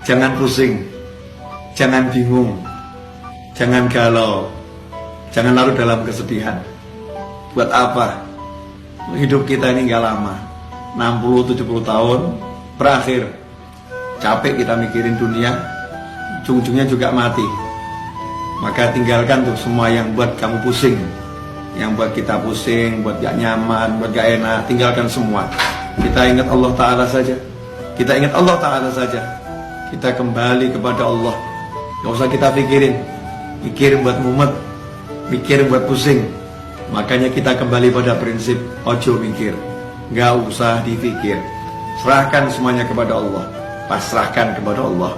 Jangan pusing, jangan bingung, jangan galau, jangan larut dalam kesedihan. Buat apa? Hidup kita ini gak lama, 60-70 tahun berakhir. Capek kita mikirin dunia, ujung-ujungnya juga mati. Maka tinggalkan tuh semua yang buat kamu pusing, yang buat kita pusing, buat gak nyaman, buat gak enak. Tinggalkan semua. Kita ingat Allah Ta'ala saja. Kita ingat Allah Ta'ala saja. Kita kembali kepada Allah. Gak usah kita pikirin, mikirin buat mumet, mikirin buat pusing. Makanya kita kembali pada prinsip ojo mikir, gak usah dipikir. Serahkan semuanya kepada Allah, pasrahkan kepada Allah.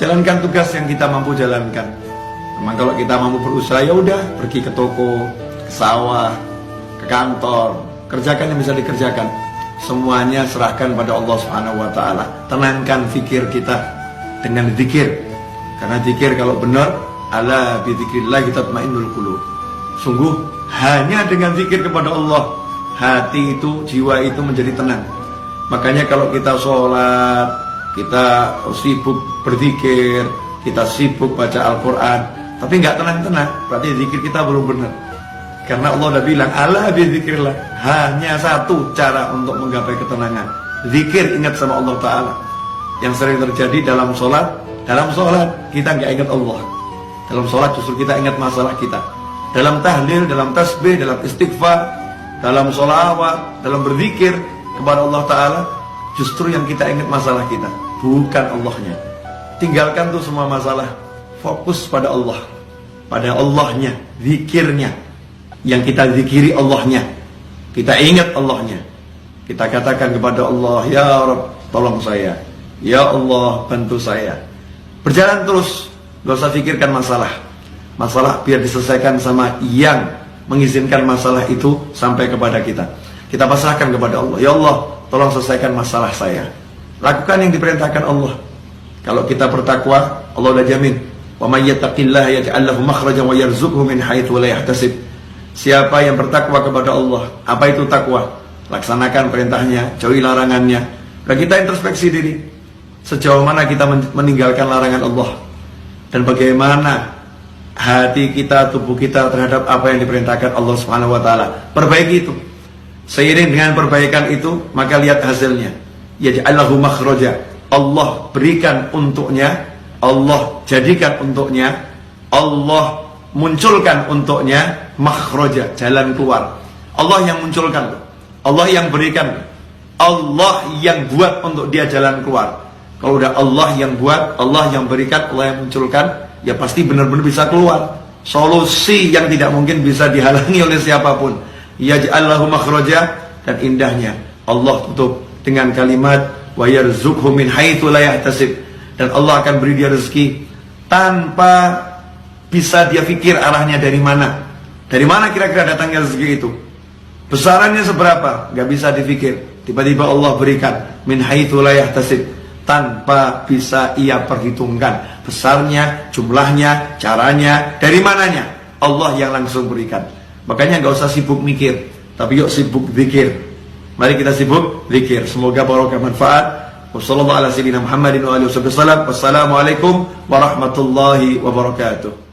Jalankan tugas yang kita mampu jalankan. Memang kalau kita mampu berusaha, ya udah, pergi ke toko, ke sawah, ke kantor, kerjakan yang bisa dikerjakan. Semuanya serahkan pada Allah Subhanahu wa Ta'ala. Tenangkan fikir kita dengan zikir. Karena zikir kalau benar, ala bi dzikrillah tatmainnul qulub. Sungguh hanya dengan zikir kepada Allah, hati itu, jiwa itu menjadi tenang. Makanya kalau kita sholat, kita sibuk berzikir, kita sibuk baca Al-Quran, tapi nggak tenang-tenang, berarti zikir kita belum benar. Karena Allah udah bilang, ala bi dzikrillah, hanya satu cara untuk menggapai ketenangan, zikir, ingat sama Allah Ta'ala. Yang sering terjadi dalam sholat kita nggak ingat Allah. Dalam sholat justru kita ingat masalah kita. Dalam tahlil, dalam tasbih, dalam istighfar, dalam sholawat, dalam berzikir kepada Allah Ta'ala, justru yang kita ingat masalah kita, bukan Allahnya. Tinggalkan tuh semua masalah, fokus pada Allah, pada Allahnya, zikirnya. Yang kita zikiri Allahnya, kita ingat Allahnya. Kita katakan kepada Allah, ya Rabb, tolong saya, ya Allah, bantu saya. Berjalan terus, gak usah pikirkan masalah. Masalah biar diselesaikan sama yang mengizinkan masalah itu sampai kepada kita. Kita pasrahkan kepada Allah, ya Allah, tolong selesaikan masalah saya. Lakukan yang diperintahkan Allah. Kalau kita bertakwa, Allah udah jamin, wa may yattaqillaha yaj'al lahu makhrajan wa yarzuqhu min haitsu la yahtasib. Siapa yang bertakwa kepada Allah, apa itu takwa? Laksanakan perintahnya, jauhi larangannya. Dan kita introspeksi diri, sejauh mana kita meninggalkan larangan Allah, dan bagaimana hati kita, tubuh kita terhadap apa yang diperintahkan Allah Subhanahu wa Ta'ala. Perbaiki itu. Seiring dengan perbaikan itu, maka lihat hasilnya. Yaj'allahu makhraja. Allah berikan untuknya, Allah jadikan untuknya, Allah munculkan untuknya makhraja, jalan keluar. Allah yang munculkan, Allah yang berikan, Allah yang buat untuk dia jalan keluar. Kalau udah Allah yang buat, Allah yang berikan, Allah yang munculkan, ya pasti benar-benar bisa keluar. Solusi yang tidak mungkin bisa dihalangi oleh siapapun. Yaj'allahu makhraja, dan indahnya Allah tutup dengan kalimat wa yarzuqhu min haitsu la yahtasib. Dan Allah akan beri dia rezeki tanpa bisa dia pikir arahnya dari mana. Dari mana kira-kira datangnya rezeki itu? Besarannya seberapa? Gak bisa dipikir. Tiba-tiba Allah berikan min haitsu la yahtasib, tanpa bisa ia perhitungkan besarnya, jumlahnya, caranya, dari mananya. Allah yang langsung berikan. Makanya gak usah sibuk mikir, tapi yuk sibuk zikir. Mari kita sibuk zikir. Semoga barokah manfaat. Wassalamualaikum warahmatullahi wabarakatuh.